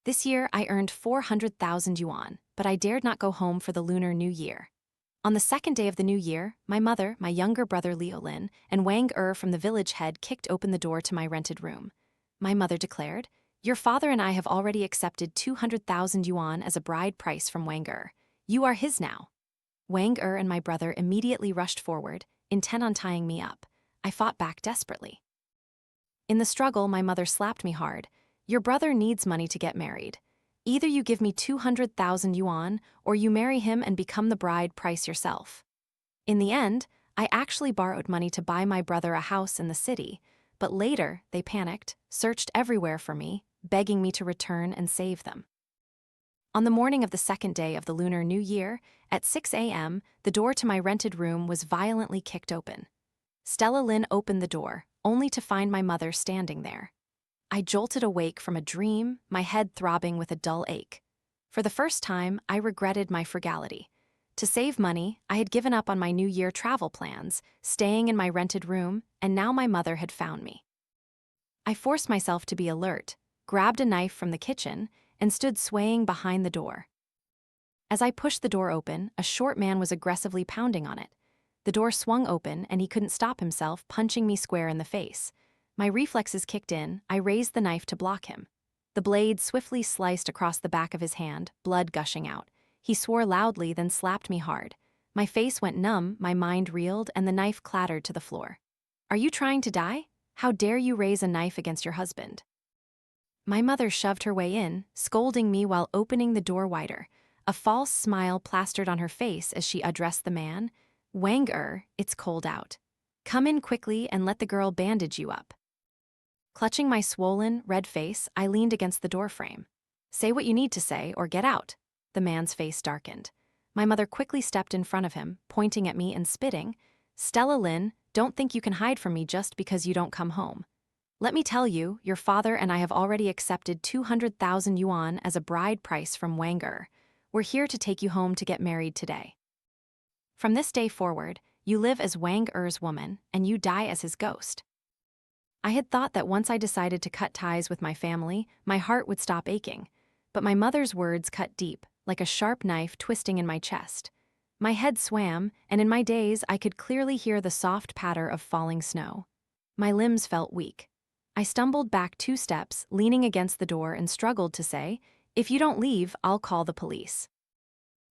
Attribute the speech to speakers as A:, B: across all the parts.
A: This year, I earned 400,000 yuan, but I dared not go home for the Lunar New Year. On the second day of the new year, my mother, my younger brother Lin, and Wang from the village head kicked open the door to my rented room. My mother declared, "Your father and I have already accepted 200,000 yuan as a bride price from Wang. You are his now." Wang and my brother immediately rushed forward, intent on tying me up. I fought back desperately. In the struggle, my mother slapped me hard. "Your brother needs money to get married. Either you give me 200,000 yuan, or you marry him and become the bride price yourself." In the end, I actually borrowed money to buy my brother a house in the city, but later they panicked, searched everywhere for me, begging me to return and save them. On the morning of the second day of the Lunar New Year, at 6 a.m., the door to my rented room was violently kicked open. Lin opened the door, only to find my mother standing there. I jolted awake from a dream, my head throbbing with a dull ache. For the first time, I regretted my frugality. To save money, I had given up on my New Year travel plans, staying in my rented room, and now my mother had found me. I forced myself to be alert, grabbed a knife from the kitchen, and stood swaying behind the door. As I pushed the door open, a short man was aggressively pounding on it. The door swung open, and he couldn't stop himself, punching me square in the face. My reflexes kicked in, I raised the knife to block him. The blade swiftly sliced across the back of his hand, blood gushing out. He swore loudly, then slapped me hard. My face went numb, my mind reeled, and the knife clattered to the floor. "Are you trying to die? How dare you raise a knife against your husband?" My mother shoved her way in, scolding me while opening the door wider. A false smile plastered on her face as she addressed the man. "Wang, it's cold out. Come in quickly and let the girl bandage you up." Clutching my swollen, red face, I leaned against the doorframe. "Say what you need to say, or get out." The man's face darkened. My mother quickly stepped in front of him, pointing at me and spitting. Lin, don't think you can hide from me just because you don't come home. Let me tell you, your father and I have already accepted 200,000 yuan as a bride price from Wang. We're here to take you home to get married today. From this day forward, you live as Wang woman, and you die as his ghost." I had thought that once I decided to cut ties with my family, my heart would stop aching. But my mother's words cut deep, like a sharp knife twisting in my chest. My head swam, and in my daze I could clearly hear the soft patter of falling snow. My limbs felt weak. I stumbled back 2 steps, leaning against the door, and struggled to say, "If you don't leave, I'll call the police."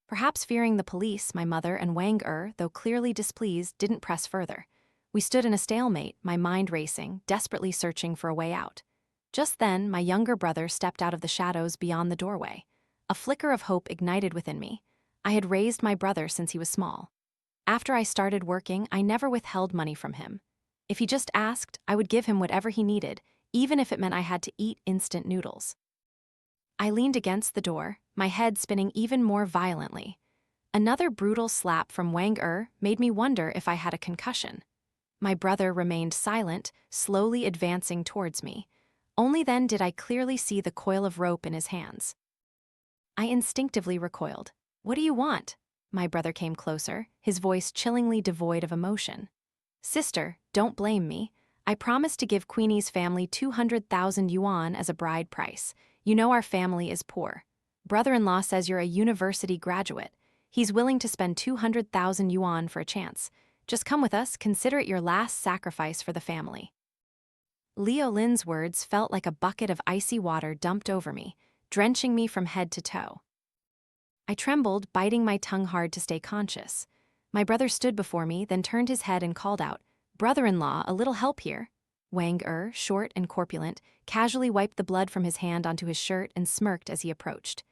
A: Perhaps fearing the police, my mother and Wang, though clearly displeased, didn't press further. We stood in a stalemate, my mind racing, desperately searching for a way out. Just then, my younger brother stepped out of the shadows beyond the doorway. A flicker of hope ignited within me. I had raised my brother since he was small. After I started working, I never withheld money from him. If he just asked, I would give him whatever he needed, even if it meant I had to eat instant noodles. I leaned against the door, my head spinning even more violently. Another brutal slap from Wang made me wonder if I had a concussion. My brother remained silent, slowly advancing towards me. Only then did I clearly see the coil of rope in his hands. I instinctively recoiled. "What do you want?" My brother came closer, his voice chillingly devoid of emotion. "Sister, don't blame me. I promised to give Queenie's family 200,000 yuan as a bride price. You know our family is poor. Brother-in-law says you're a university graduate. He's willing to spend 200,000 yuan for a chance. Just come with us, consider it your last sacrifice for the family." Lin's words felt like a bucket of icy water dumped over me, drenching me from head to toe. I trembled, biting my tongue hard to stay conscious. My brother stood before me, then turned his head and called out, "Brother-in-law, a little help here." Wang, short and corpulent, casually wiped the blood from his hand onto his shirt and smirked as he approached.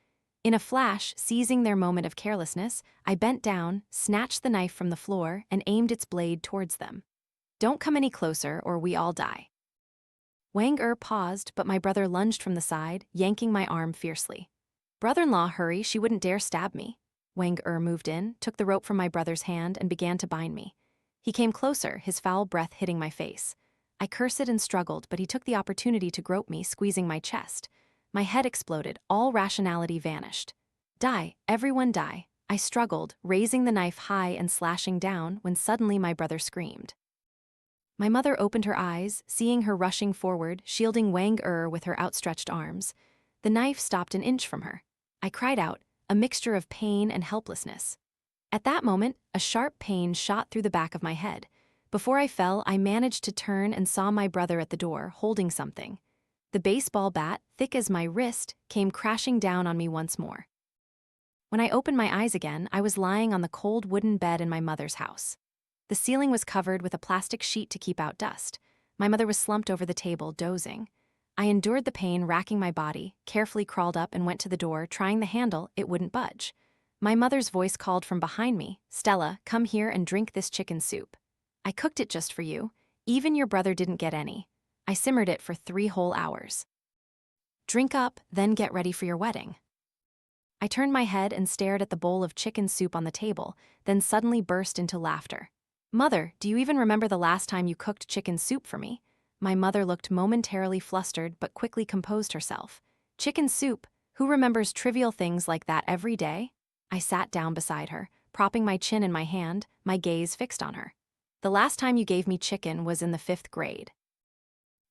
A: In a flash, seizing their moment of carelessness, I bent down, snatched the knife from the floor, and aimed its blade towards them. "Don't come any closer, or we all die." Wang paused, but my brother lunged from the side, yanking my arm fiercely. "Brother-in-law, hurry, she wouldn't dare stab me." Wang moved in, took the rope from my brother's hand, and began to bind me. He came closer, his foul breath hitting my face. I cursed and struggled, but he took the opportunity to grope me, squeezing my chest. My head exploded, all rationality vanished. "Die, everyone die." I struggled, raising the knife high and slashing down, when suddenly my brother screamed. My mother opened her eyes, seeing her rushing forward, shielding Wang with her outstretched arms. The knife stopped an inch from her. I cried out, a mixture of pain and helplessness. At that moment, a sharp pain shot through the back of my head. Before I fell, I managed to turn and saw my brother at the door, holding something. The baseball bat, thick as my wrist, came crashing down on me once more. When I opened my eyes again, I was lying on the cold wooden bed in my mother's house. The ceiling was covered with a plastic sheet to keep out dust. My mother was slumped over the table, dozing. I endured the pain racking my body, carefully crawled up and went to the door, trying the handle, it wouldn't budge. My mother's voice called from behind me, "Stella, come here and drink this chicken soup. I cooked it just for you. Even your brother didn't get any. I simmered it for 3 whole hours. Drink up, then get ready for your wedding." I turned my head and stared at the bowl of chicken soup on the table, then suddenly burst into laughter. "Mother, do you even remember the last time you cooked chicken soup for me?" My mother looked momentarily flustered but quickly composed herself. "Chicken soup? Who remembers trivial things like that every day?" I sat down beside her, propping my chin in my hand, my gaze fixed on her. "The last time you gave me chicken was in the 5th grade.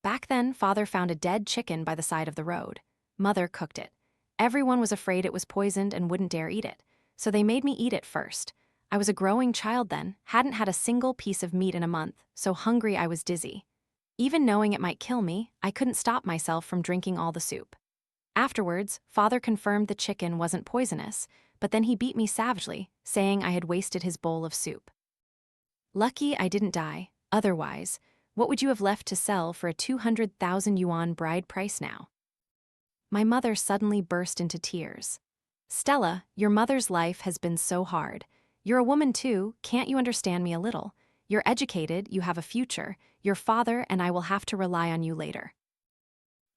A: Back then, Father found a dead chicken by the side of the road. Mother cooked it. Everyone was afraid it was poisoned and wouldn't dare eat it, so they made me eat it first. I was a growing child then, hadn't had a single piece of meat in a month, so hungry I was dizzy. Even knowing it might kill me, I couldn't stop myself from drinking all the soup. Afterwards, Father confirmed the chicken wasn't poisonous, but then he beat me savagely, saying I had wasted his bowl of soup. Lucky I didn't die. Otherwise, what would you have left to sell for a 200,000 yuan bride price now? My mother suddenly burst into tears. "Stella, your mother's life has been so hard. You're a woman too, can't you understand me a little? You're educated, you have a future, your father and I will have to rely on you later."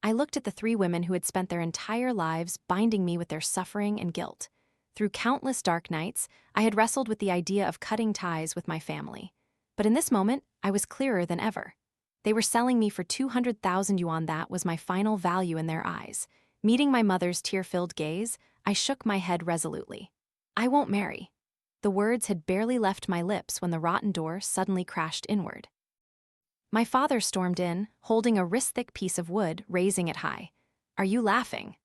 A: I looked at the 3 women who had spent their entire lives binding me with their suffering and guilt. Through countless dark nights, I had wrestled with the idea of cutting ties with my family. But in this moment, I was clearer than ever. They were selling me for 200,000 yuan. That was my final value in their eyes. Meeting my mother's tear-filled gaze, I shook my head resolutely. "I won't marry." The words had barely left my lips when the rotten door suddenly crashed inward. My father stormed in, holding a wrist-thick piece of wood, raising it high. "Are you laughing?"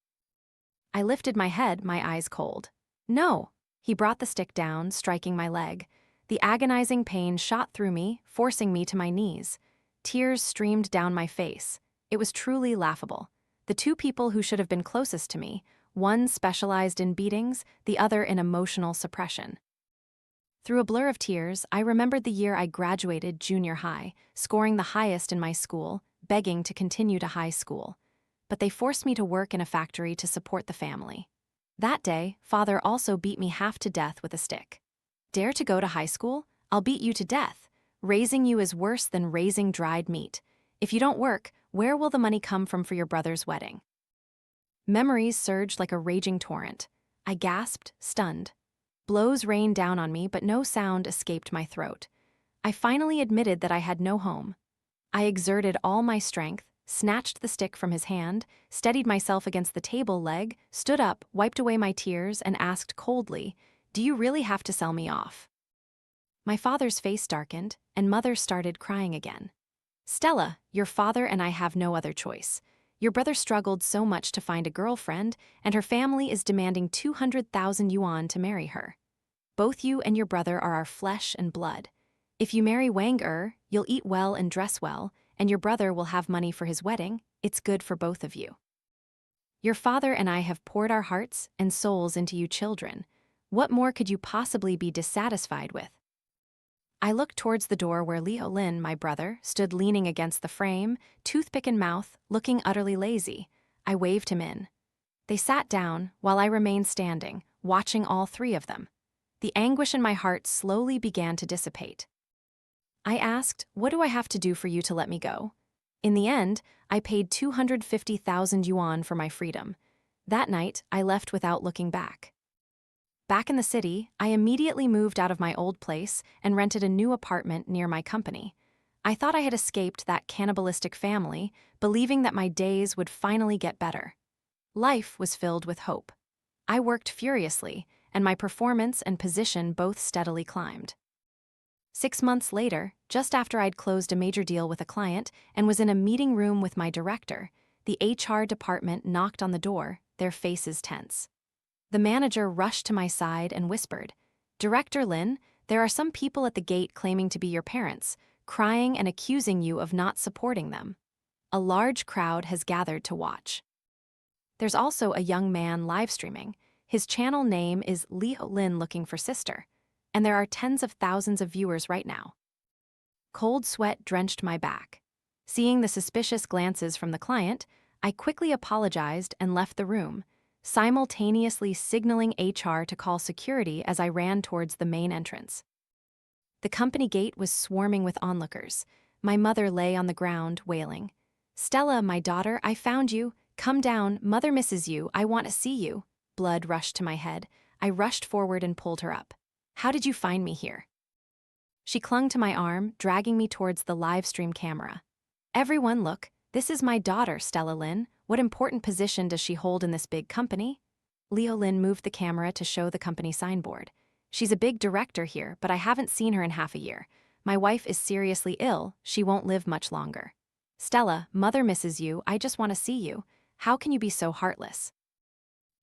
A: I lifted my head, my eyes cold. "No." He brought the stick down, striking my leg. The agonizing pain shot through me, forcing me to my knees. Tears streamed down my face. It was truly laughable. The 2 people who should have been closest to me, one specialized in beatings, the other in emotional suppression. Through a blur of tears, I remembered the year I graduated junior high, scoring the highest in my school, begging to continue to high school. But they forced me to work in a factory to support the family. That day, Father also beat me half to death with a stick. "Dare to go to high school? I'll beat you to death. Raising you is worse than raising dried meat. If you don't work, where will the money come from for your brother's wedding?" Memories surged like a raging torrent. I gasped, stunned. Blows rained down on me, but no sound escaped my throat. I finally admitted that I had no home. I exerted all my strength, snatched the stick from his hand, steadied myself against the table leg, stood up, wiped away my tears, and asked coldly, "Do you really have to sell me off?" My father's face darkened, and Mother started crying again. "Stella, your father and I have no other choice. Your brother struggled so much to find a girlfriend, and her family is demanding 200,000 yuan to marry her. Both you and your brother are our flesh and blood. If you marry Wang, you'll eat well and dress well, and your brother will have money for his wedding. It's good for both of you. Your father and I have poured our hearts and souls into you children. What more could you possibly be dissatisfied with?" I looked towards the door where Lin, my brother, stood leaning against the frame, toothpick in mouth, looking utterly lazy. I waved him in. They sat down, while I remained standing, watching all 3 of them. The anguish in my heart slowly began to dissipate. I asked, "What do I have to do for you to let me go?" In the end, I paid 250,000 yuan for my freedom. That night, I left without looking back. Back in the city, I immediately moved out of my old place and rented a new apartment near my company. I thought I had escaped that cannibalistic family, believing that my days would finally get better. Life was filled with hope. I worked furiously, and my performance and position both steadily climbed. 6 months later, just after I'd closed a major deal with a client and was in a meeting room with my director, the HR department knocked on the door, their faces tense. The manager rushed to my side and whispered, "Director Lin, there are some people at the gate claiming to be your parents, crying and accusing you of not supporting them. A large crowd has gathered to watch." There's also a young man live streaming. His channel name is Leo Lin Looking for Sister, and there are tens of thousands of viewers right now. Cold sweat drenched my back. Seeing the suspicious glances from the client, I quickly apologized and left the room, simultaneously signaling HR to call security as I ran towards the main entrance. The company gate was swarming with onlookers. My mother lay on the ground, wailing. "Stella, my daughter, I found you. Come down, mother misses you, I want to see you." Blood rushed to my head. I rushed forward and pulled her up. "How did you find me here?" She clung to my arm, dragging me towards the live stream camera. "Everyone look, this is my daughter, Stella Lin. What important position does she hold in this big company?" Leo Lin moved the camera to show the company signboard. "She's a big director here, but I haven't seen her in half a year. My wife is seriously ill, she won't live much longer. Stella, mother misses you, I just want to see you. How can you be so heartless?"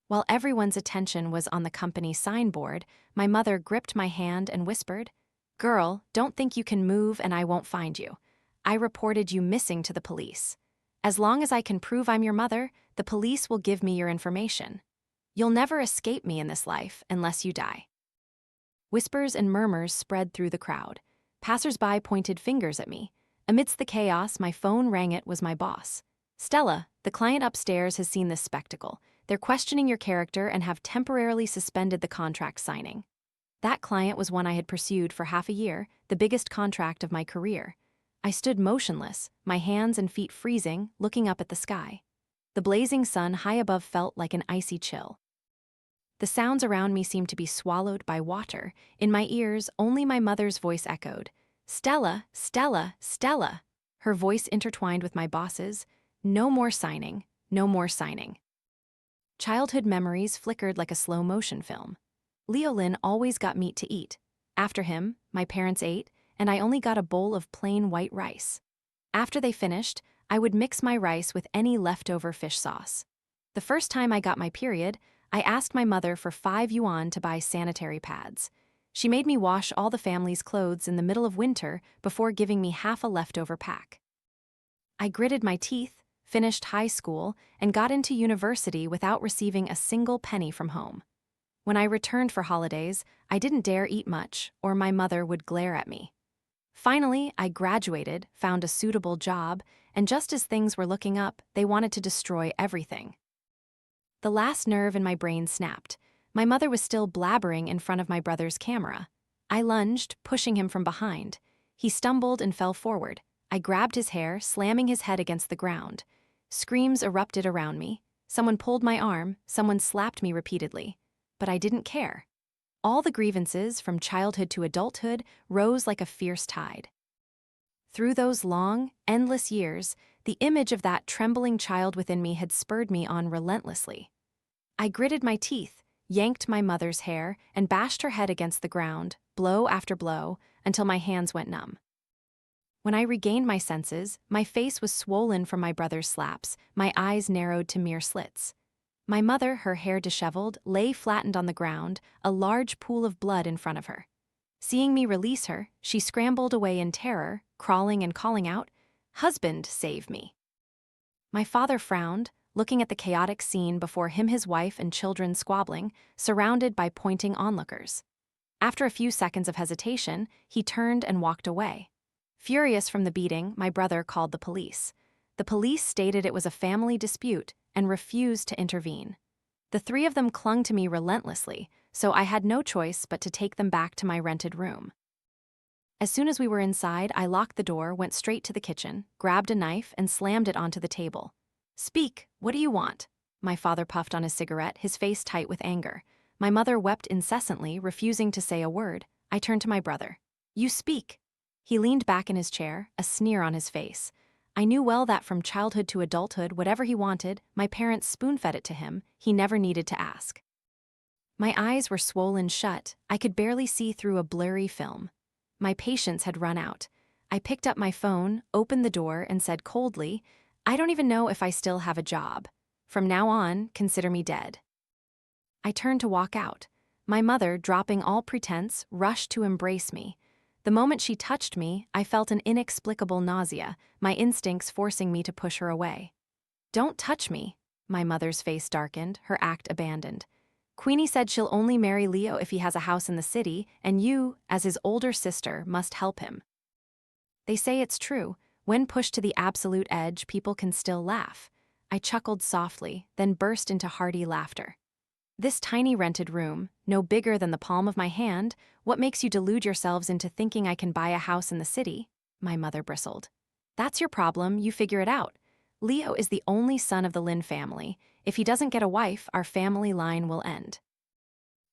A: While everyone's attention was on the company signboard, my mother gripped my hand and whispered, "Girl, don't think you can move and I won't find you. I reported you missing to the police. As long as I can prove I'm your mother, the police will give me your information. You'll never escape me in this life unless you die." Whispers and murmurs spread through the crowd. Passers-by pointed fingers at me. Amidst the chaos, my phone rang. It was my boss. "Stella, the client upstairs has seen this spectacle. They're questioning your character and have temporarily suspended the contract signing." That client was one I had pursued for half a year, the biggest contract of my career. I stood motionless, my hands and feet freezing, looking up at the sky. The blazing sun high above felt like an icy chill. The sounds around me seemed to be swallowed by water. In my ears, only my mother's voice echoed. "Stella, Stella, Stella." Her voice intertwined with my boss's. "No more signing, no more signing." Childhood memories flickered like a slow-motion film. Leo Lin always got meat to eat. After him, my parents ate, and I only got a bowl of plain white rice. After they finished, I would mix my rice with any leftover fish sauce. The first time I got my period, I asked my mother for 5 yuan to buy sanitary pads. She made me wash all the family's clothes in the middle of winter before giving me half a leftover pack. I gritted my teeth, finished high school, and got into university without receiving a single penny from home. When I returned for holidays, I didn't dare eat much, or my mother would glare at me. Finally, I graduated, found a suitable job, and just as things were looking up, they wanted to destroy everything. The last nerve in my brain snapped. My mother was still blabbering in front of my brother's camera. I lunged, pushing him from behind. He stumbled and fell forward. I grabbed his hair, slamming his head against the ground. Screams erupted around me. Someone pulled my arm, someone slapped me repeatedly. But I didn't care. All the grievances, from childhood to adulthood, rose like a fierce tide. Through those long, endless years, the image of that trembling child within me had spurred me on relentlessly. I gritted my teeth, yanked my mother's hair, and bashed her head against the ground, blow after blow, until my hands went numb. When I regained my senses, my face was swollen from my brother's slaps, my eyes narrowed to mere slits. My mother, her hair disheveled, lay flattened on the ground, a large pool of blood in front of her. Seeing me release her, she scrambled away in terror, crawling and calling out, "Husband, save me." My father frowned, looking at the chaotic scene before him, his wife and children squabbling, surrounded by pointing onlookers. After a few seconds of hesitation, he turned and walked away. Furious from the beating, my brother called the police. The police stated it was a family dispute and refused to intervene. The 3 of them clung to me relentlessly, so I had no choice but to take them back to my rented room. As soon as we were inside, I locked the door, went straight to the kitchen, grabbed a knife, and slammed it onto the table. "Speak, what do you want?" My father puffed on his cigarette, his face tight with anger. My mother wept incessantly, refusing to say a word. I turned to my brother. "You speak." He leaned back in his chair, a sneer on his face. I knew well that from childhood to adulthood, whatever he wanted, my parents spoon-fed it to him. He never needed to ask. My eyes were swollen shut. I could barely see through a blurry film. My patience had run out. I picked up my phone, opened the door, and said coldly, "I don't even know if I still have a job." From now on, consider me dead." I turned to walk out. My mother, dropping all pretense, rushed to embrace me. The moment she touched me, I felt an inexplicable nausea, my instincts forcing me to push her away. "Don't touch me." My mother's face darkened, her act abandoned. "Queenie said she'll only marry Leo if he has a house in the city, and you, as his older sister, must help him." They say it's true. When pushed to the absolute edge, people can still laugh. I chuckled softly, then burst into hearty laughter. "This tiny rented room, no bigger than the palm of my hand, what makes you delude yourselves into thinking I can buy a house in the city?" My mother bristled. "That's your problem, you figure it out. Leo is the only son of the Lynn family. If he doesn't get a wife, our family line will end.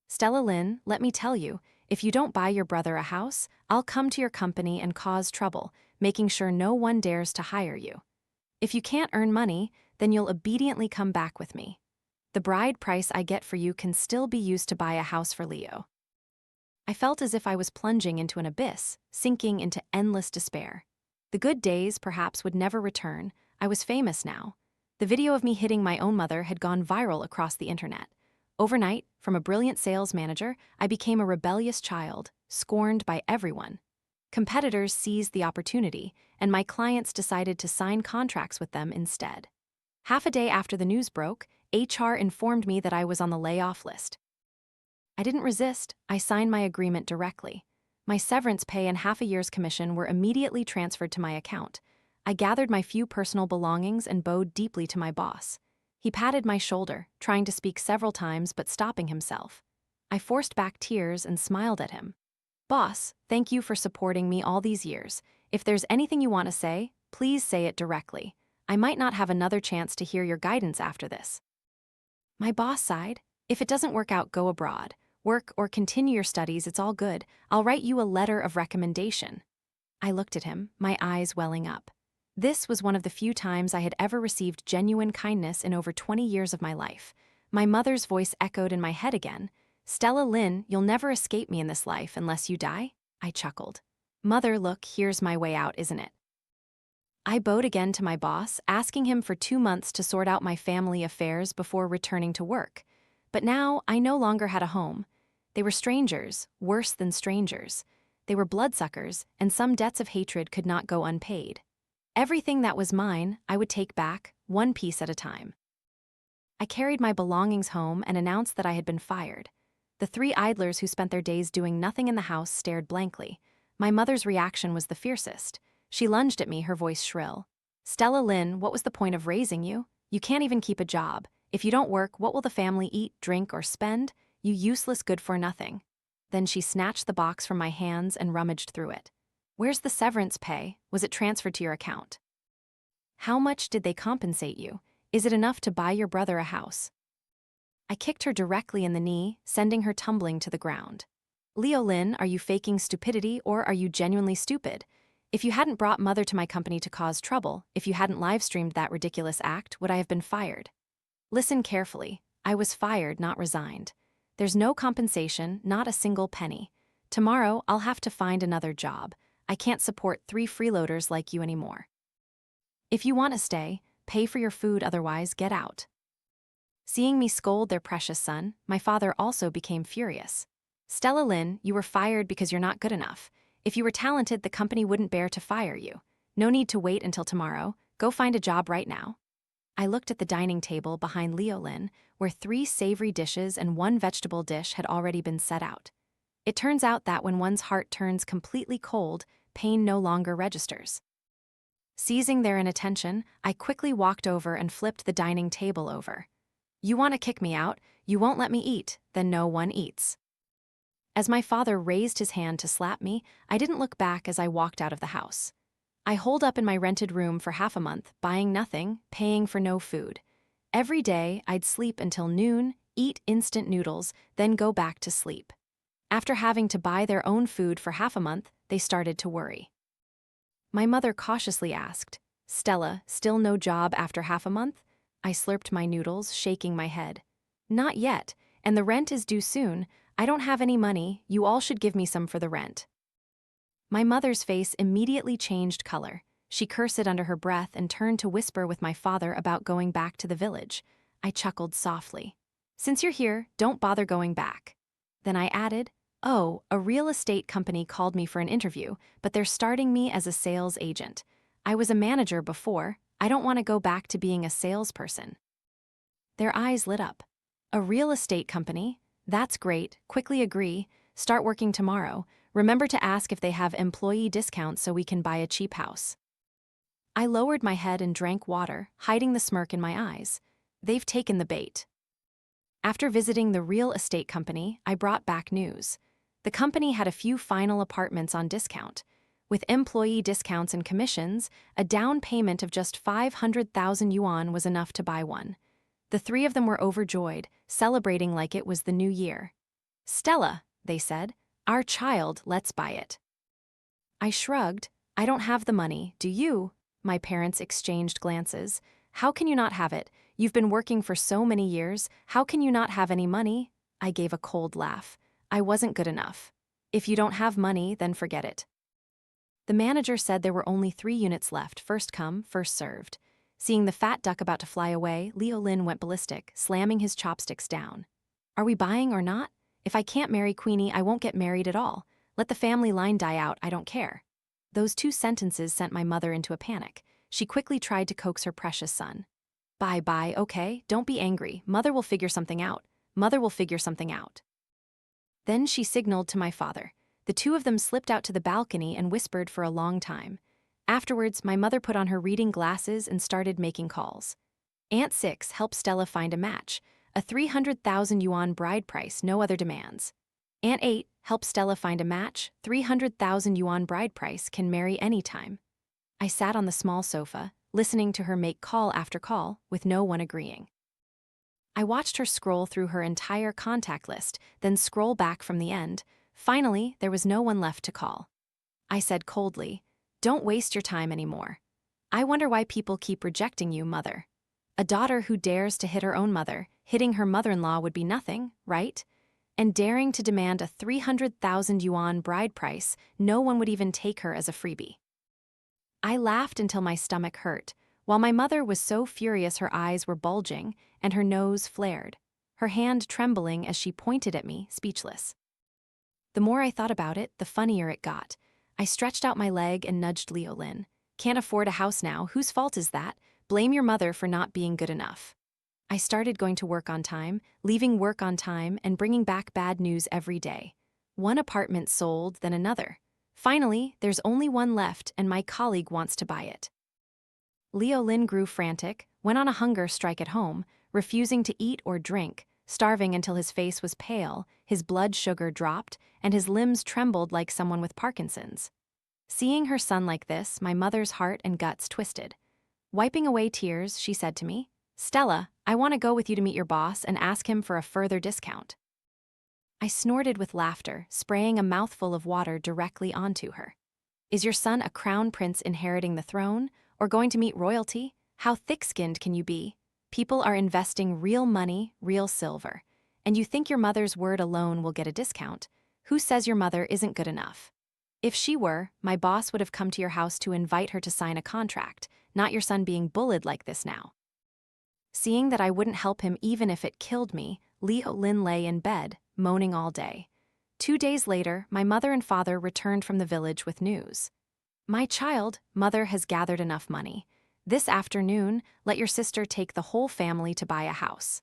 A: Stella Lynn, let me tell you, if you don't buy your brother a house, I'll come to your company and cause trouble, making sure no one dares to hire you. If you can't earn money, then you'll obediently come back with me. The bride price I get for you can still be used to buy a house for Leo." I felt as if I was plunging into an abyss, sinking into endless despair. The good days perhaps would never return. I was famous now. The video of me hitting my own mother had gone viral across the internet. Overnight, from a brilliant sales manager, I became a rebellious child, scorned by everyone. Competitors seized the opportunity, and my clients decided to sign contracts with them instead. Half a day after the news broke, HR informed me that I was on the layoff list. I didn't resist, I signed my agreement directly. My severance pay and half a year's commission were immediately transferred to my account. I gathered my few personal belongings and bowed deeply to my boss. He patted my shoulder, trying to speak several times but stopping himself. I forced back tears and smiled at him. "Boss, thank you for supporting me all these years. If there's anything you want to say, please say it directly. I might not have another chance to hear your guidance after this." My boss sighed. "If it doesn't work out, go abroad. Work or continue your studies, it's all good. I'll write you a letter of recommendation." I looked at him, my eyes welling up. This was one of the few times I had ever received genuine kindness in over 20 years of my life. My mother's voice echoed in my head again. "Stella Lynn, you'll never escape me in this life unless you die?" I chuckled. "Mother, look, here's my way out, isn't it?" I bowed again to my boss, asking him for 2 months to sort out my family affairs before returning to work. But now I no longer had a home. They were strangers, worse than strangers. They were bloodsuckers, and some debts of hatred could not go unpaid. Everything that was mine, I would take back, one piece at a time. I carried my belongings home and announced that I had been fired. The 3 idlers who spent their days doing nothing in the house stared blankly. My mother's reaction was the fiercest. She lunged at me, her voice shrill. "Stella Lynn, what was the point of raising you? You can't even keep a job. If you don't work, what will the family eat, drink, or spend? You useless good-for-nothing." Then she snatched the box from my hands and rummaged through it. "Where's the severance pay? Was it transferred to your account? How much did they compensate you? Is it enough to buy your brother a house?" I kicked her directly in the knee, sending her tumbling to the ground. "Leo Lynn, are you faking stupidity or are you genuinely stupid? If you hadn't brought Mother to my company to cause trouble, if you hadn't live-streamed that ridiculous act, would I have been fired? Listen carefully. I was fired, not resigned. There's no compensation, not a single penny. Tomorrow, I'll have to find another job. I can't support 3 freeloaders like you anymore. If you want to stay, pay for your food, otherwise get out." Seeing me scold their precious son, my father also became furious. "Stella Lynn, you were fired because you're not good enough. If you were talented, the company wouldn't bear to fire you. No need to wait until tomorrow. Go find a job right now." I looked at the dining table behind Leo Lynn, where 3 savory dishes and 1 vegetable dish had already been set out. It turns out that when one's heart turns completely cold, pain no longer registers. Seizing their inattention, I quickly walked over and flipped the dining table over. "You want to kick me out? You won't let me eat, then no one eats." As my father raised his hand to slap me, I didn't look back as I walked out of the house. I holed up in my rented room for half a month, buying nothing, paying for no food. Every day, I'd sleep until noon, eat instant noodles, then go back to sleep. After having to buy their own food for half a month, they started to worry. My mother cautiously asked, "Stella, still no job after half a month?" I slurped my noodles, shaking my head. "Not yet, and the rent is due soon. I don't have any money, you all should give me some for the rent." My mother's face immediately changed color. She cursed under her breath and turned to whisper with my father about going back to the village. I chuckled softly. Since you're here, don't bother going back. Then I added, oh, a real estate company called me for an interview, but they're starting me as a sales agent. I was a manager before. I don't want to go back to being a salesperson. Their eyes lit up. A real estate company? That's great. Quickly agree. Start working tomorrow. Remember to ask if they have employee discounts so we can buy a cheap house. I lowered my head and drank water, hiding the smirk in my eyes. They've taken the bait. After visiting the real estate company, I brought back news. The company had a few final apartments on discount. With employee discounts and commissions, a down payment of just 500,000 yuan was enough to buy one. The three of them were overjoyed, celebrating like it was the new year. Stella, they said, our child, let's buy it. I shrugged. I don't have the money, do you? My parents exchanged glances. How can you not have it? You've been working for so many years. How can you not have any money? I gave a cold laugh. I wasn't good enough. If you don't have money, then forget it. The manager said there were only 3 units left, first come, first served. Seeing the fat duck about to fly away, Leo Lin went ballistic, slamming his chopsticks down. Are we buying or not? If I can't marry Queenie, I won't get married at all. Let the family line die out, I don't care. Those 2 sentences sent my mother into a panic. She quickly tried to coax her precious son. Bye, okay? Don't be angry. Mother will figure something out. Mother will figure something out. Then she signaled to my father. The 2 of them slipped out to the balcony and whispered for a long time. Afterwards, my mother put on her reading glasses and started making calls. Aunt 6 helped Stella find a match, a 300,000 yuan bride price, no other demands. Aunt 8 helped Stella find a match, 300,000 yuan bride price, can marry anytime. I sat on the small sofa, listening to her make call after call, with no one agreeing. I watched her scroll through her entire contact list, then scroll back from the end. Finally, there was no one left to call. I said coldly, don't waste your time anymore. I wonder why people keep rejecting you, mother. A daughter who dares to hit her own mother, hitting her mother-in-law would be nothing, right? And daring to demand a 300,000 yuan bride price, no one would even take her as a freebie. I laughed until my stomach hurt, while my mother was so furious her eyes were bulging and her nose flared, her hand trembling as she pointed at me, speechless. The more I thought about it, the funnier it got. I stretched out my leg and nudged Leo Lin. Can't afford a house now, whose fault is that? Blame your mother for not being good enough. I started going to work on time, leaving work on time, and bringing back bad news every day. One apartment sold, then another. Finally, there's only one left and my colleague wants to buy it. Leo Lin grew frantic, went on a hunger strike at home, refusing to eat or drink, starving until his face was pale, his blood sugar dropped, and his limbs trembled like someone with Parkinson's. Seeing her son like this, my mother's heart and guts twisted. Wiping away tears, she said to me, Stella, I want to go with you to meet your boss and ask him for a further discount. I snorted with laughter, spraying a mouthful of water directly onto her. Is your son a crown prince inheriting the throne, or going to meet royalty? How thick-skinned can you be? People are investing real money, real silver. And you think your mother's word alone will get a discount? Who says your mother isn't good enough? If she were, my boss would have come to your house to invite her to sign a contract, not your son being bullied like this now. Seeing that I wouldn't help him even if it killed me, Leo Lin lay in bed, moaning all day. 2 days later, my mother and father returned from the village with news. My child, mother has gathered enough money. This afternoon, let your sister take the whole family to buy a house.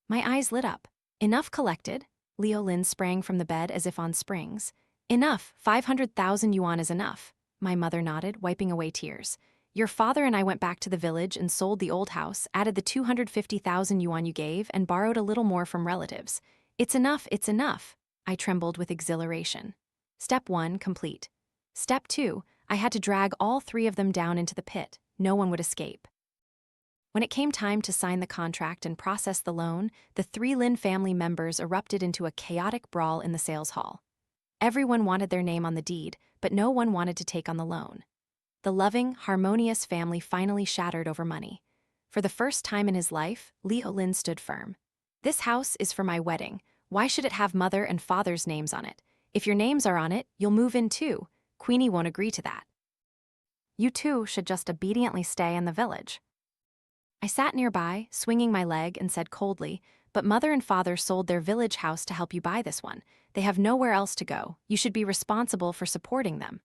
A: My eyes lit up. Enough collected? Leo Lin sprang from the bed as if on springs. Enough, 500,000 yuan is enough. My mother nodded, wiping away tears. Your father and I went back to the village and sold the old house, added the 250,000 yuan you gave, and borrowed a little more from relatives. It's enough, it's enough. I trembled with exhilaration. Step 1, complete. Step 2, I had to drag all 3 of them down into the pit. No one would escape. When it came time to sign the contract and process the loan, the 3 Lin family members erupted into a chaotic brawl in the sales hall. Everyone wanted their name on the deed, but no one wanted to take on the loan. The loving, harmonious family finally shattered over money. For the first time in his life, Leo Lin stood firm. This house is for my wedding. Why should it have mother and father's names on it? If your names are on it, you'll move in too. Queenie won't agree to that. You two should just obediently stay in the village. I sat nearby, swinging my leg, and said coldly, "But mother and father sold their village house to help you buy this one. They have nowhere else to go. You should be responsible for supporting them."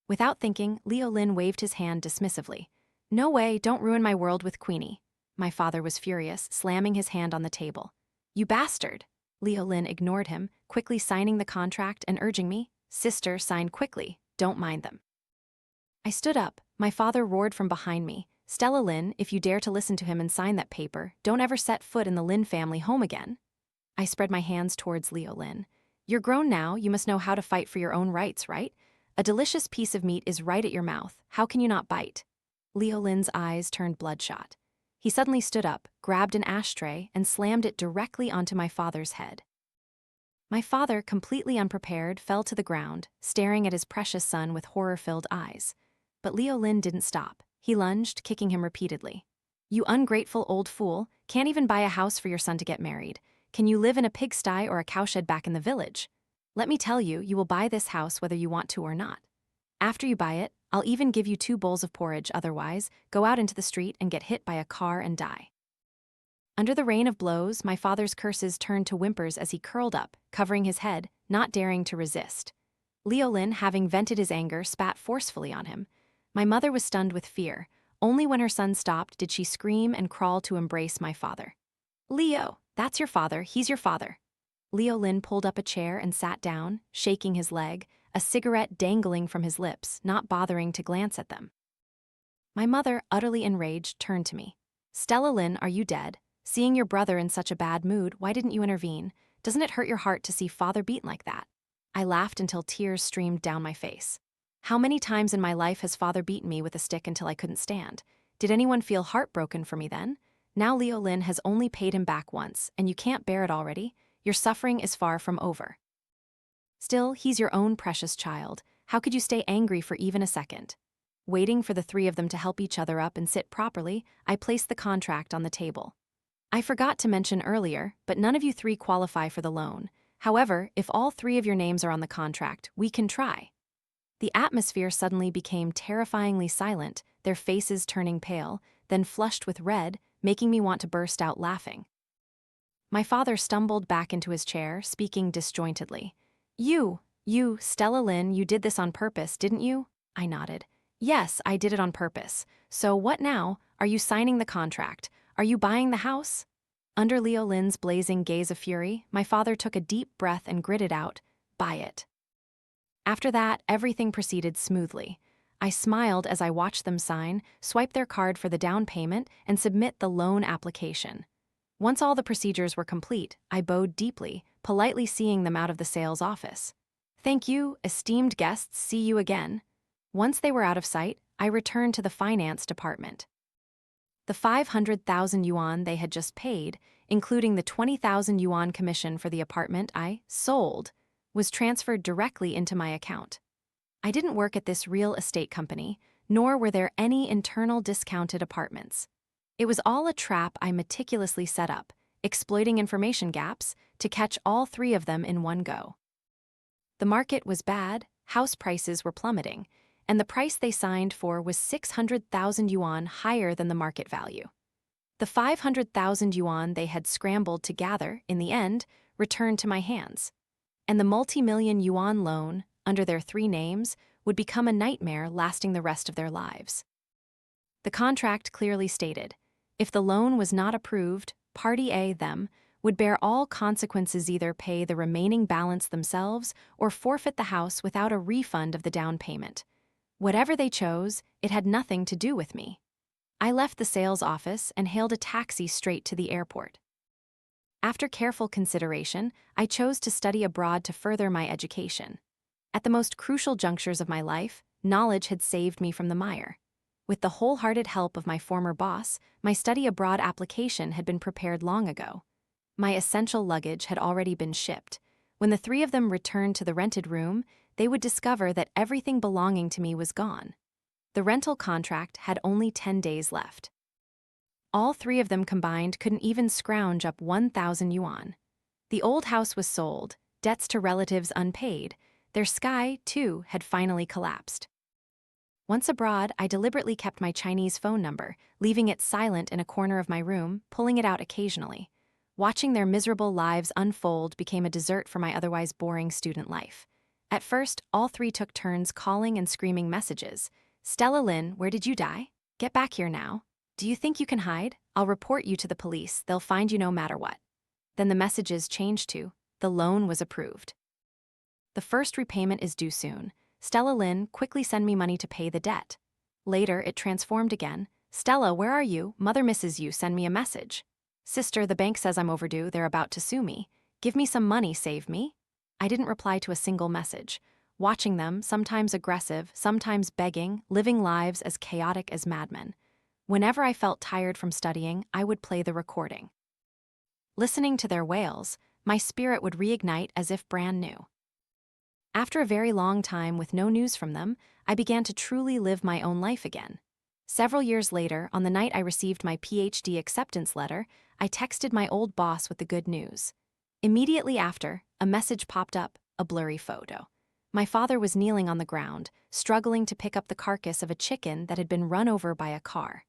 A: Without thinking, Leo Lin waved his hand dismissively. "No way, don't ruin my world with Queenie." My father was furious, slamming his hand on the table. "You bastard!" Leo Lin ignored him, quickly signing the contract and urging me, "Sister, sign quickly, don't mind them." I stood up. My father roared from behind me, "Stella Lin, if you dare to listen to him and sign that paper, don't ever set foot in the Lin family home again." I spread my hands towards Leo Lin. "You're grown now, you must know how to fight for your own rights, right? A delicious piece of meat is right at your mouth, how can you not bite?" Leo Lin's eyes turned bloodshot. He suddenly stood up, grabbed an ashtray, and slammed it directly onto my father's head. My father, completely unprepared, fell to the ground, staring at his precious son with horror-filled eyes. But Leo Lin didn't stop. He lunged, kicking him repeatedly. "You ungrateful old fool, can't even buy a house for your son to get married. Can you live in a pigsty or a cowshed back in the village? Let me tell you, you will buy this house whether you want to or not. After you buy it, I'll even give you 2 bowls of porridge, otherwise, go out into the street and get hit by a car and die." Under the rain of blows, my father's curses turned to whimpers as he curled up, covering his head, not daring to resist. Leo Lin, having vented his anger, spat forcefully on him. My mother was stunned with fear. Only when her son stopped did she scream and crawl to embrace my father. "Leo, that's your father, he's your father." Leo Lin pulled up a chair and sat down, shaking his leg, a cigarette dangling from his lips, not bothering to glance at them. My mother, utterly enraged, turned to me. "Stella Lin, are you dead? Seeing your brother in such a bad mood, why didn't you intervene? Doesn't it hurt your heart to see father beaten like that?" I laughed until tears streamed down my face. How many times in my life has father beaten me with a stick until I couldn't stand? Did anyone feel heartbroken for me then? Now Leo Lin has only paid him back once, and you can't bear it already? Your suffering is far from over. Still, he's your own precious child. How could you stay angry for even a second? Waiting for the 3 of them to help each other up and sit properly, I placed the contract on the table. "I forgot to mention earlier, but none of you 3 qualify for the loan. However, if all 3 of your names are on the contract, we can try." The atmosphere suddenly became terrifyingly silent, their faces turning pale, then flushed with red, making me want to burst out laughing. My father stumbled back into his chair, speaking disjointedly. You, Stella Lin, you did this on purpose, didn't you?" I nodded. "Yes, I did it on purpose. So what now? Are you signing the contract? Are you buying the house?" Under Leo Lin's blazing gaze of fury, my father took a deep breath and gritted out, "Buy it." After that, everything proceeded smoothly. I smiled as I watched them sign, swipe their card for the down payment, and submit the loan application. Once all the procedures were complete, I bowed deeply, politely seeing them out of the sales office. "Thank you, esteemed guests, see you again." Once they were out of sight, I returned to the finance department. The 500,000 yuan they had just paid, including the 20,000 yuan commission for the apartment I sold, was transferred directly into my account. I didn't work at this real estate company, nor were there any internal discounted apartments. It was all a trap I meticulously set up, exploiting information gaps to catch all 3 of them in one go. The market was bad, house prices were plummeting, and the price they signed for was 600,000 yuan higher than the market value. The 500,000 yuan they had scrambled to gather, in the end, returned to my hands. And the multi-million yuan loan, under their 3 names, would become a nightmare lasting the rest of their lives. The contract clearly stated, if the loan was not approved, Party A, them, would bear all consequences, either pay the remaining balance themselves or forfeit the house without a refund of the down payment. Whatever they chose, it had nothing to do with me. I left the sales office and hailed a taxi straight to the airport. After careful consideration, I chose to study abroad to further my education. At the most crucial junctures of my life, knowledge had saved me from the mire. With the wholehearted help of my former boss, my study abroad application had been prepared long ago. My essential luggage had already been shipped. When the 3 of them returned to the rented room, they would discover that everything belonging to me was gone. The rental contract had only 10 days left. All 3 of them combined couldn't even scrounge up 1,000 yuan. The old house was sold, debts to relatives unpaid. Their sky, too, had finally collapsed. Once abroad, I deliberately kept my Chinese phone number, leaving it silent in a corner of my room, pulling it out occasionally. Watching their miserable lives unfold became a dessert for my otherwise boring student life. At first, all three took turns calling and screaming messages. Stella Lynn, where did you die? Get back here now. Do you think you can hide? I'll report you to the police. They'll find you no matter what. Then the messages changed to, the loan was approved. The first repayment is due soon. Stella Lynn, quickly send me money to pay the debt. Later, it transformed again. Stella, where are you? Mother misses you, send me a message. Sister, the bank says I'm overdue, they're about to sue me. Give me some money, save me. I didn't reply to a single message. Watching them, sometimes aggressive, sometimes begging, living lives as chaotic as madmen. Whenever I felt tired from studying, I would play the recording. Listening to their wails, my spirit would reignite as if brand new. After a very long time with no news from them, I began to truly live my own life again. Several years later, on the night I received my PhD acceptance letter, I texted my old boss with the good news. Immediately after, a message popped up, a blurry photo. My father was kneeling on the ground, struggling to pick up the carcass of a chicken that had been run over by a car.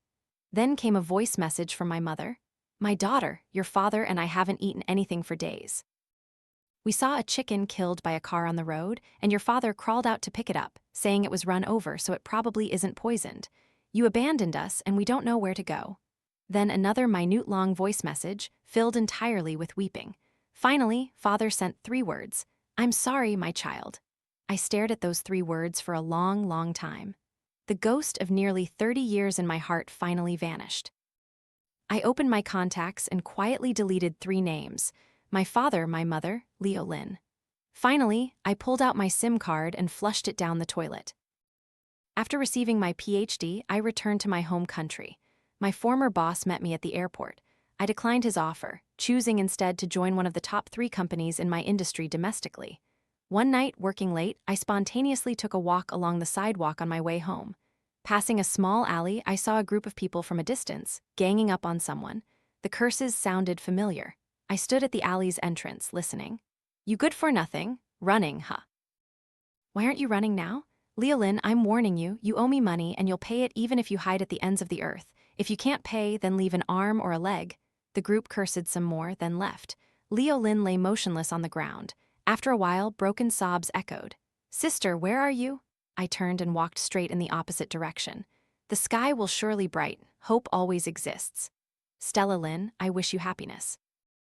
A: Then came a voice message from my mother. My daughter, your father and I haven't eaten anything for days. We saw a chicken killed by a car on the road, and your father crawled out to pick it up, saying it was run over so it probably isn't poisoned. You abandoned us and we don't know where to go. Then another minute-long voice message, filled entirely with weeping. Finally, father sent 3 words. I'm sorry, my child. I stared at those 3 words for a long, long time. The ghost of nearly 30 years in my heart finally vanished. I opened my contacts and quietly deleted 3 names. My father, my mother, Leo Lynn. Finally, I pulled out my SIM card and flushed it down the toilet. After receiving my PhD, I returned to my home country. My former boss met me at the airport. I declined his offer, choosing instead to join one of the top 3 companies in my industry domestically. One night, working late, I spontaneously took a walk along the sidewalk on my way home. Passing a small alley, I saw a group of people from a distance, ganging up on someone. The curses sounded familiar. I stood at the alley's entrance, listening. You good for nothing, running, huh? Why aren't you running now? Leolyn, I'm warning you, you owe me money and you'll pay it even if you hide at the ends of the earth. If you can't pay, then leave an arm or a leg. The group cursed some more, then left. Leolyn lay motionless on the ground. After a while, broken sobs echoed. Sister, where are you? I turned and walked straight in the opposite direction. The sky will surely brighten. Hope always exists. Stella Lynn, I wish you happiness.